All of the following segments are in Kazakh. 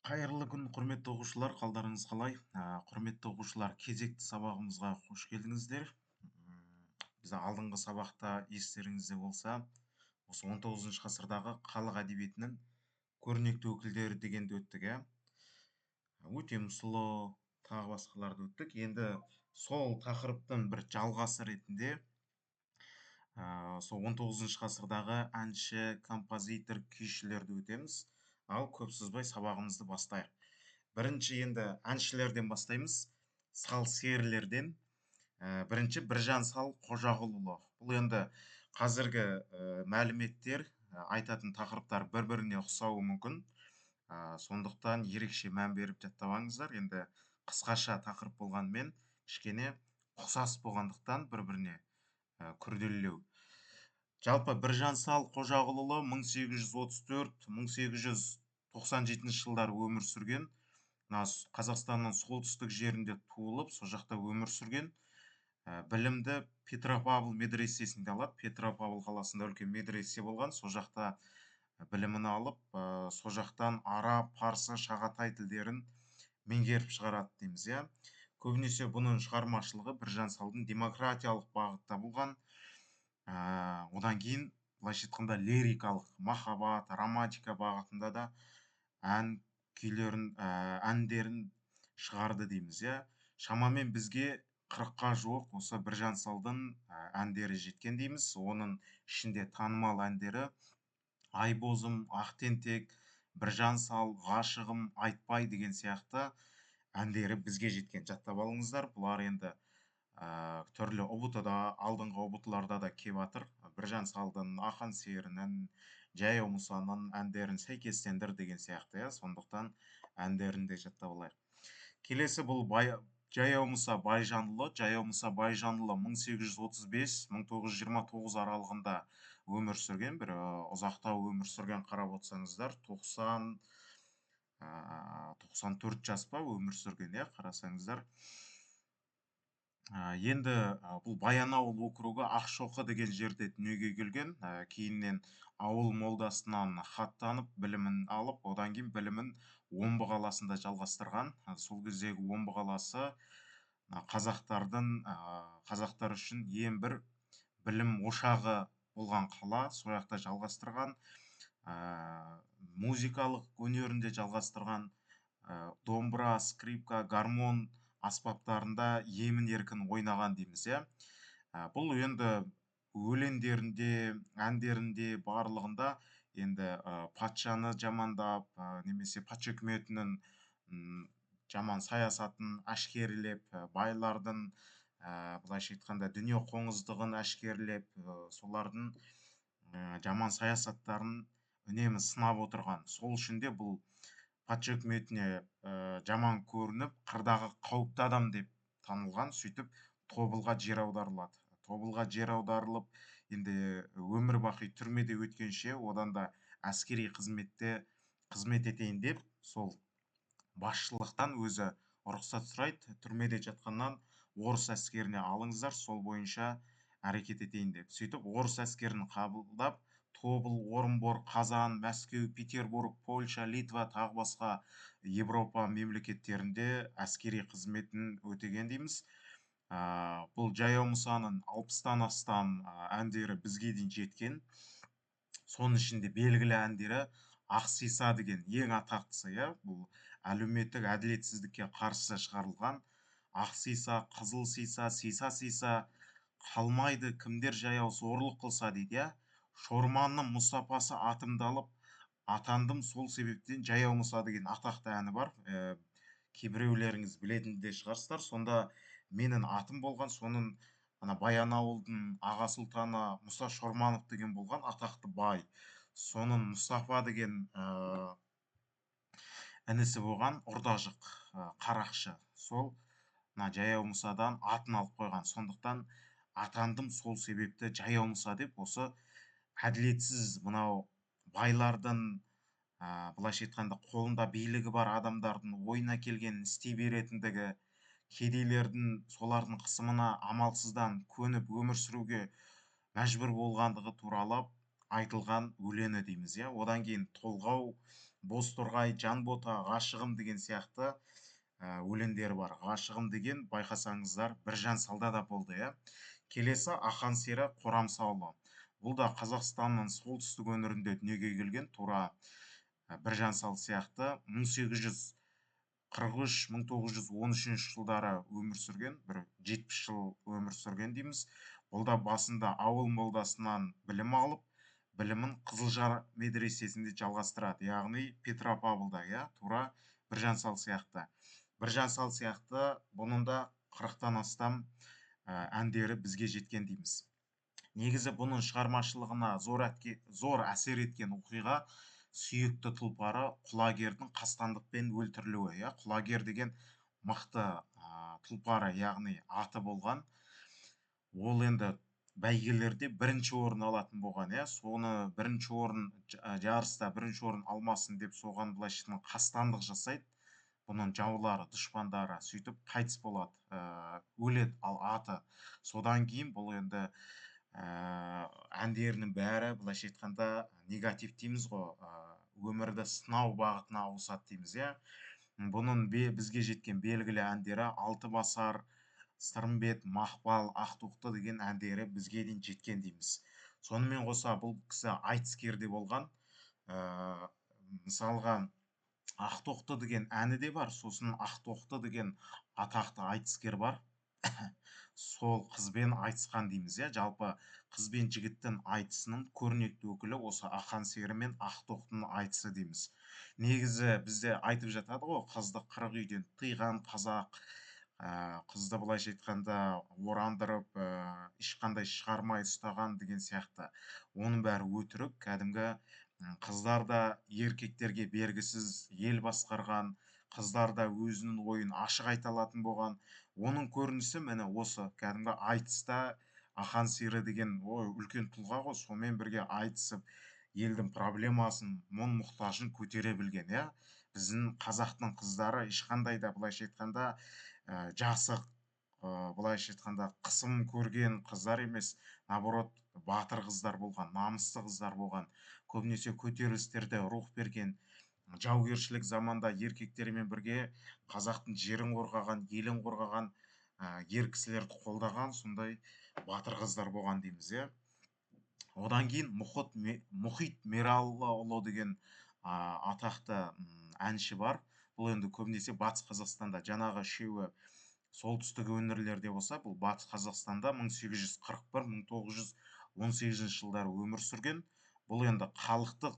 Қайырлы күн, құрметті оқушылар, қалдарыңыз қалай? Құрметті оқушылар, кезекті сабағымызға қош келдіңіздер. Біз алдыңғы сабақта естеріңізде болса, осы 19 ғасырдағы халық әдебиетінің көрнекті өкілдері дегенді өттік, иә? Өтемісұлы, тағы басқаларды өттік. Енді сол тақырыптың бір жалғасы ретінде сол 19 ғасырдағы әнші, композитор, күйшілерді өтеміз. Ал көп созбай сабағымызды бастайық. Бірінші енді әншілерден бастаймыз. Сал серілерден. Бірінші Біржан Сал Қожағұлұлы. Бұл енді қазіргі мәліметтер, айтатын тақырыптар бір-біріне ұқсауы мүмкін. Сондықтан ерекше мән беріп жаттап Енді қысқаша тақырып болғанмен, кішкене ұқсас болғандықтан бір-біріне күрделілеу. Жалпы Біржан Сал Қожағұлұлы 1834-1897 жылдар өмір сүрген. Қазақстанның солтүстік жерінде туылып, сол жақта өмір сүрген. Білімді Петропавл медресесінде алады. Петропавл қаласында үлкен медресе болған. Сол жақта білімін алып, сол жақтан араб, парсы, шағатай тілдерін меңгеріп шығарады дейміз, иә. Көбінесе бұның шығармашылығы Біржан Салдың демократиялық бағытта болған. Одан кейін, былайша айтқанда, лирикалық, махаббат, романтика бағытында да әндерін шығарды дейміз, иә. Шамамен бізге 40-қа жуық осы Біржан Салдың әндері жеткен дейміз. Оның ішінде танымал әндері Айбозым, Ақтентек, Біржан Сал, Ғашығым, Айтпай деген сияқты әндері бізге жеткен. Жаттап алыңыздар. Бұлар енді түрлі ұбт-да, алдыңғы ұбт-ларда да келіп жатыр. Біржан Салдың Ақан серінің, Жаяу Мұсаның әндерін сәйкестендір деген сияқты, иә. Сондықтан әндерін де жаттап алайық. Келесі бұл Жаяу Мұса Байжанұлы. Жаяу Мұса Байжанұлы 1835-1929 аралығында өмір сүрген, бір ұзақтау өмір сүрген, қарап отырсаңыздар, 94 жас па өмір сүрген, иә, қарасаңыздар. Енді бұл Баянауыл округі Ақшоқы деген жерде дүниеге келген. Кейіннен ауыл молдасынан хаттанып, білімін алып, одан кейін білімін Омбы қаласында жалғастырған. Сол кездегі Омбы қаласы қазақтар үшін ең бір білім ошағы болған қала. Сол жақта жалғастырған. Музыкалық өнерінде жалғастырған. Домбыра, скрипка, гармон аспаптарында емін еркін ойнаған дейміз, иә. Бұл енді өлеңдерінде, әндерінде, барлығында енді патшаны жамандап, немесе патша үкіметінің жаман саясатын әшкерелеп, байлардың былайша айтқанда дүние қоңыздығын әшкерелеп, солардың жаман саясаттарын үнемі сынап отырған. Сол үшін де бұл патша үкіметіне жаман көрініп, қырдағы қауіпті адам деп танылған. Сөйтіп Тобылға жер аударылады. Тобылға жер аударылып, енді өмір бақи түрмеде өткенше, одан да әскери қызмет етейін деп, сол басшылықтан өзі рұқсат сұрайды. Түрмеде жатқаннан орыс әскеріне алыңыздар, сол бойынша әрекет етейін деп. Сөйтіп орыс әскерін қабылдап, Тобыл, Орынбор, Қазан, Мәскеу, Петербург, Польша, Литва, тағы басқа Европа мемлекеттерінде әскери қызметін өтеген дейміз. Бұл Жаяу Мұсаның 60-тан астам әндері бізге дейін жеткен. Соның ішінде белгілі әндері Ақсиса деген ең атақтысы, иә. Бұл әлеуметтік әділетсіздікке қарсы шығарылған. Ақсиса, қызыл сиса, сиса, қалмайды кімдер жаяу зорлық қылса дейді, иә. Шорманның Мұстапасы атымды алып, атандым сол себептен Жаяу Мұса деген атақты әні бар. Кейбіреулеріңіз білетін де шығарсыздар. Сонда менің атым болған, соның Баянауылдың аға сұлтаны Мұса Шорманов деген болған атақты бай. Соның Мұстапа деген інісі болған Ұрдажық, қарақшы. Сол Жаяу Мұсадан атын алып қойған. Сондықтан атандым сол себепті Жаяу Мұса деп, осы әділетсіз мынау байлардың, былайша айтқанда, қолында билігі бар адамдардың ойына келгенін істей беретіндігі, кедейлердің солардың қысымына амалсыздан көніп өмір сүруге мәжбүр болғандығы туралы айтылған өлеңі дейміз, иә. Одан кейін Толғау, Бозторғай, Жанбота, Ғашығым деген сияқты өлеңдері бар. Ғашығым деген байқасаңыздар Біржан Салда да болды, иә. Келесі Ақан сері Қорамсаулы. Бұл да Қазақстанның солтүстік өңірінде дүниеге келген, тура Біржан Сал сияқты 1843-1913 жылдары өмір сүрген, бір 70 жыл өмір сүрген дейміз. Бұл да басында ауыл молдасынан білім алып, білімін Қызылжар медресесінде жалғастырады, яғни Петропавлда, иә, тура Біржан Сал сияқты. Біржан Сал сияқты бұның да 40-тан астам әндері бізге жеткен дейміз. Негізі бұның шығармашылығына зор әсер еткен оқиға сүйікті тұлпары құлагердің қастандықпен өлтірілуі, иә. Құлагер деген мықты тұлпары, яғни аты болған. Ол енді бәйгелерде бірінші орын алатын болған, иә. Соны бірінші орын жарыста бірінші орын алмасын деп соған былайша қастандық жасайды. Бұның жаулары, дұшпандары сөйтіп қайтыс болады, өледі, ал аты. Содан кейін бұл енді әндерінің бәрі былайша айтқанда негатив дейміз ғой, өмірді сынау бағытына ауысады дейміз, иә. Бұның бізге жеткен белгілі әндері Алтыбасар, Сырымбет, Мақпал, Ақтоқты деген әндері бізге дейін жеткен дейміз. Сонымен қоса бұл кісі айтыскер де болған. Мысалға Ақтоқты деген әні де бар, сосын Ақтоқты деген атақты айтыскер бар. Сол қызбен айтысқан дейміз, иә. Жалпы қыз бен жігіттің айтысының көрнекті өкілі осы Ақан сері мен Ақтоқтының айтысы дейміз. Негізі бізде айтып жатады ғой, қызды 40 үйден тыйған қазақ, қызды былайша айтқанда орандырып, ешқандай шығармай ұстаған деген сияқты. Оның бәрі өтірік. Кәдімгі қыздар да еркектерге бергісіз ел басқарған, қыздар да өзінің ойын ашық айта алатын болған. Оның көрінісі міне осы кәдімгі айтыста Ақан сері деген үлкен тұлға ғой, сонымен бірге айтысып, елдің проблемасын, мұң мұқтажын көтере білген, иә. Біздің қазақтың қыздары ешқандай да былайша айтқанда жасық, былайша айтқанда қысым көрген қыздар емес, наоборот, батыр қыздар болған, намысты қыздар болған, көбінесе көтерілістерде рух берген, жаугершілік заманда еркектермен бірге қазақтың жерін қорғаған, елін қорғаған ер кісілерді қолдаған сондай батыр қыздар болған дейміз, иә. Одан кейін Мұхит Мералыұлы деген атақты әнші бар. Бұл енді көбінесе батыс Қазақстанда, жаңағы үшеуі солтүстік өңірлерде болса, бұл батыс Қазақстанда 1841-1918 жылдары өмір сүрген. Бұл енді халықтық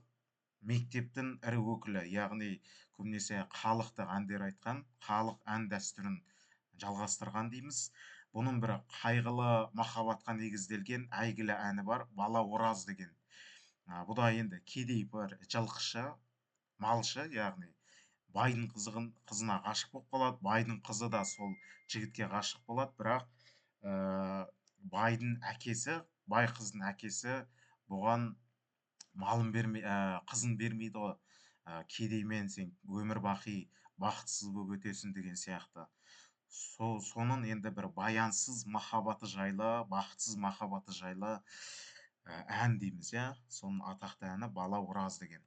мектептің ірі өкілі, яғни көбінесе халықтық әндер айтқан, халық ән дәстүрін жалғастырған дейміз. Бұның бірі қайғылы махаббатқа негізделген әйгілі әні бар, Бала Ораз деген. Бұл да енді кедей бір жылқышы, малшы, яғни байдың қызына ғашық болып қалады, байдың қызы да сол жігітке ғашық болады, бірақ байдың әкесі, бай қыздың әкесі бұған қызын бермейді ғой, кедеймен сен өмір бақи бақытсыз болып өтесің деген сияқты. Соның енді бір баянсыз махаббаты жайлы, бақытсыз махаббаты жайлы ән дейміз, иә. Соның атақты әні Бала Ораз деген.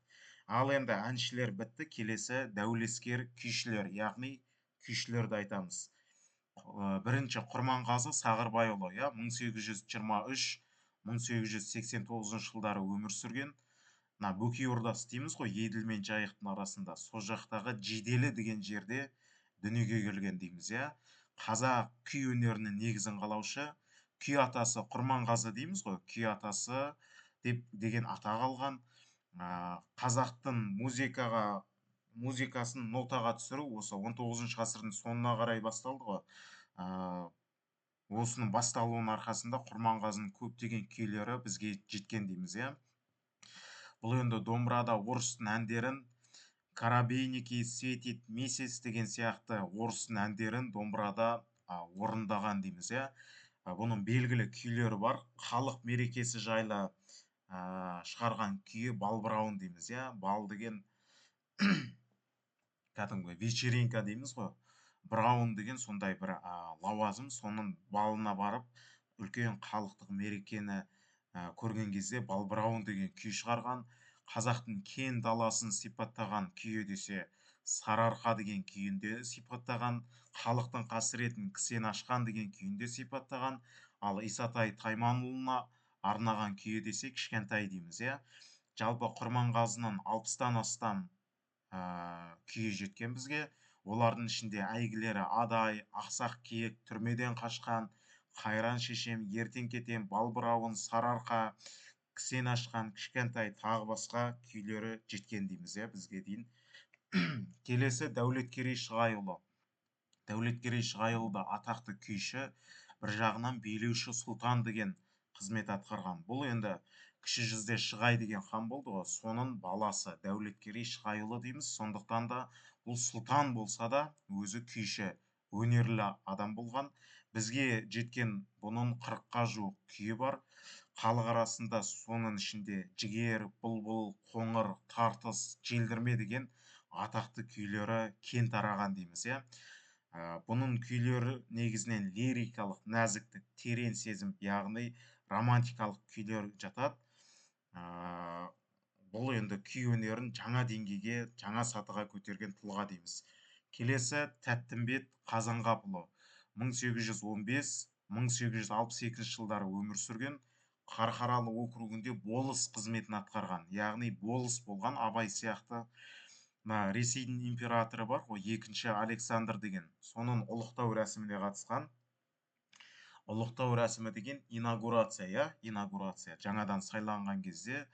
Ал енді әншілер бітті, келесі дәулескер күйшілер, яғни күйшілерді айтамыз. Бірінші Құрманғазы Сағырбайұлы, иә, 1823-1889 жылдары өмір сүрген. Бөкей Ордасы дейміз ғой, Еділ мен Жайықтың арасында, сол жақтағы Жиделі деген жерде дүниеге келген дейміз, иә. Қазақ күй өнерінің негізін қалаушы, күй атасы Құрманғазы дейміз ғой, күй атасы деген атақ алған. Қазақтың музыкасын нотаға түсіру осы 19 ғасырдың соңына қарай басталды ғой. Осының басталуының арқасында Құрманғазының көптеген күйлері бізге жеткен дейміз, иә. Бұл енді домбырада орыстың әндерін, Коробейники, Светит месяц деген сияқты орыстың әндерін домбырада орындаған дейміз, иә. Бұның белгілі күйлері бар. Халық мерекесі жайлы шығарған күйі Балбырауын дейміз, иә. Бал деген кәдімгі вечеринка дейміз ғой. Браун деген сондай бір лауазым, соның балына барып, үлкен халықтық мерекені көрген кезде Балбырауын деген күй шығарған. қазақтың кең даласын сипаттаған күйі десе, сарыарқа деген күйінде сипаттаған, халықтың қасіретін кісен ашқан деген күйінде сипаттаған, ал Исатай Тайманұлына арнаған күйі десе кішкентай дейміз, иә. Жалпы Құрманғазының 60-тан астам күйі жеткен бізге. Олардың ішінде әйгілері Адай, Ақсақ киік, Түрмеден қашқан, Қайран шешем, Ертең кетем, Балбырауын, Сарыарқа, Кісен ашқан, кішкентай тағы басқа күйлері жеткен дейміз, бізге дейін. Келесі Дәулеткерей Шығайұлы. Дәулеткерей Шығайұлы да атақты күйші, бір жағынан билеуші сұлтан деген қызмет атқарған. Бұл енді кіші жүзде Шығай деген хан болды ғой, соның баласы Дәулеткерей Шығайұлы дейміз. Сондықтан да бұл сұлтан болса да өзі күйші, өнерлі адам болған. Бізге жеткен бұның 40-қа жуық күйі бар. Халық арасында соның ішінде Жігер, Бұлбұл, Қоңыр, Тартыс, Желдірме деген атақты күйлері кең тараған дейміз, иә. Бұның күйлері негізінен лирикалық, нәзіктік, терең сезім, яғни романтикалық күйлер жатады. Бұл енді күй өнерін жаңа деңгейге, жаңа сатыға көтерген тұлға дейміз. Келесі Тәттімбет Қазанғапұлы. 1815-1862 жылдары өмір сүрген, Қарқаралы округінде болыс қызметін атқарған, яғни болыс болған, Абай сияқты. Ресейдің императоры бар ғой, екінші Александр деген, соның ұлықтау рәсіміне қатысқан. Ұлықтау рәсімі деген инаугурация, инаугурация, жаңадан сайланған кезде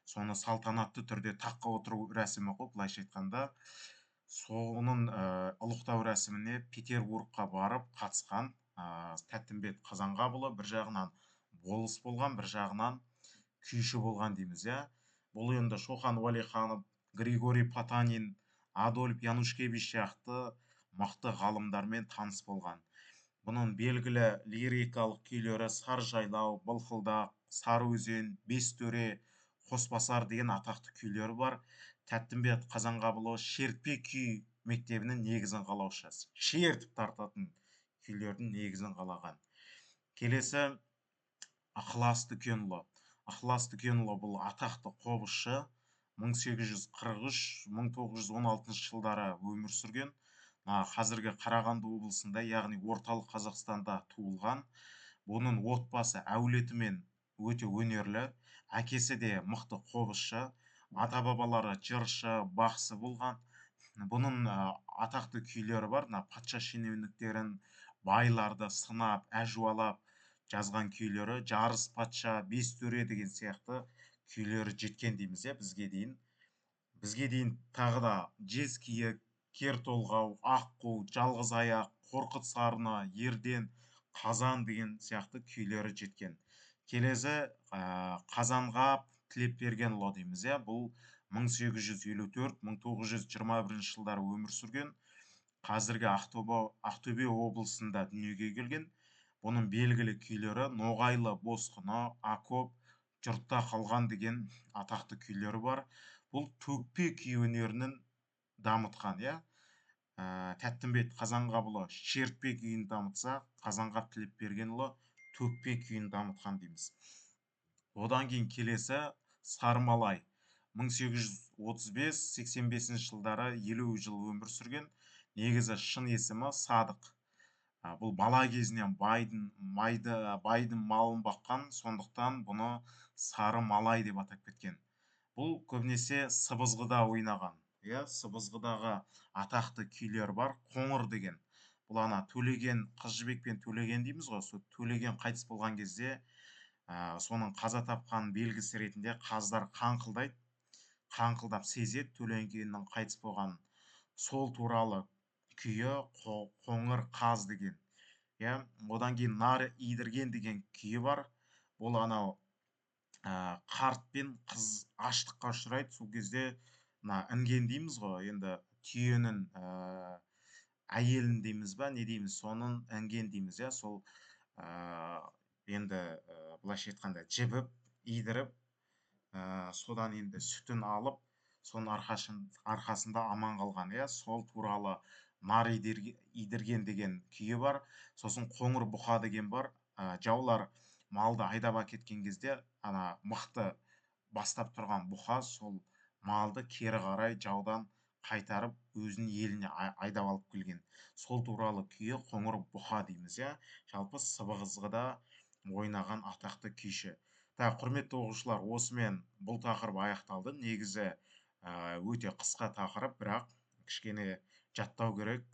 соны салтанатты түрде таққа отыру рәсімі ғой, былайша айтқанда. Соның ұлықтау рәсіміне Петербургқа барып қатысқан Тәттімбет Қазанғапұлы бір жағынан болыс болған, бір жағынан күйші болған дейміз, иә. Бұл енді Шоқан Уәлиханов, Григорий Потанин, Адольф Янушкевич сияқты мықты ғалымдармен таныс болған. Бұның белгілі лирикалық күйлері Саржайлау, Былқылдақ, Сарыөзен, Бестөре, Қосбасар деген атақты күйлері бар. Тәттімбет Қазанғапұлы шертпе күй мектебінің негізін қалаушы, шертіп тартатын күйлердің негізін қалаған. Келесі Ықылас Дүкенұлы. Ықылас Дүкенұлы бұл атақты қобызшы, 1843-1916 жылдары өмір сүрген. Қазіргі Қарағанды облысында, яғни орталық Қазақстанда туылған. Бұның отбасы әулетімен өте өнерлі, әкесі де мықты қобызшы, ата-бабалары жыршы, бақсы болған. Бұның атақты күйлері бар, патша шенеуніктерін, байларды сынап, әжуалап жазған күйлері, Жарыс патша, Бестөре деген сияқты күйлері жеткен дейміз, бізге дейін. Бізге дейін тағы да Жезкиік, Кертолғау, Аққу, Жалғыз аяқ, Қорқыт сарыны, Ерден, Қазан деген сияқты күйлері жеткен. Келесі Қазанғап Тілепбергенұлы дейміз, бұл 1854-1921 жылдары өмір сүрген, қазіргі Ақтөбе облысында дүниеге келген. Бұның белгілі күйлері Ноғайлы босқыны, Акоп, Жұртта қалған деген атақты күйлері бар. Бұл төкпе күй өнерінің дамытқан, Тәттімбет Қазанғапұлы шертпе күйін дамытса, Қазанғап Тілепбергенұлы төкпе күйін дамытқан дейміз. Одан кейін келесі Сарымалай. 1835-85 жылдары 50 жыл өмір сүрген, негізі шын есімі Садық. Бұл бала кезінен байдың малын баққан, сондықтан бұны Сары Малай деп атап кеткен. Бұл көбінесе Сыбызғыда ойнаған. Сыбызғыдағы атақты күйлер бар, Қоңыр деген. Бұл Төлеген, Қыз Жібек пен Төлеген дейміз ғой, Төлеген қайтыс болған кезде, соның қаза тапқан белгісі ретінде қаздар қаңқылдап сезеді Төлегеннің қайтыс болған. Сол туралы күйі Қоңыр қаз деген. Одан кейін Нар идірген деген күйі бар. Бұл қарт пен қыз аштыққа ұшырайды. Сол кезде інген дейміз ғой, енді түйенің әйелін дейміз ба, не дейміз, соның інген дейміз, сол енді былайша айтқанда жібіп, идіріп, содан енді сүтін алып, соның арқасында аман қалған, сол туралы Нар идірген деген күйі бар. Сосын Қоңыр бұқа деген бар. Жаулар малды айдап әкеткен кезде, мықты бастап тұрған бұқа сол малды кері қарай жаудан қайтарып өзінің еліне айдап алып келген. Сол туралы күйі қоңыр бұқа дейміз, иә. Жалпы Сыбағызғыда ойнаған атақты күйші. Құрметті оқушылар, осымен бұл тақырып аяқталды. Негізі өте қысқа тақырып, бірақ кішкене жаттау керек,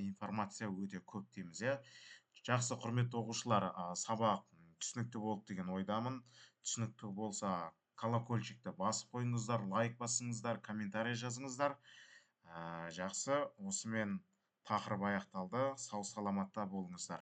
информация өте көп дейміз, иә. Жақсы, құрметті оқушылар, сабақ түсінікті болды деген ойдамын. Түсінікті болса, колокольчикті басып қойыңыздар, лайк басыңыздар, комментарий жазыңыздар. Жақсы, осымен тақырып аяқталды. Сау саламатта болыңыздар.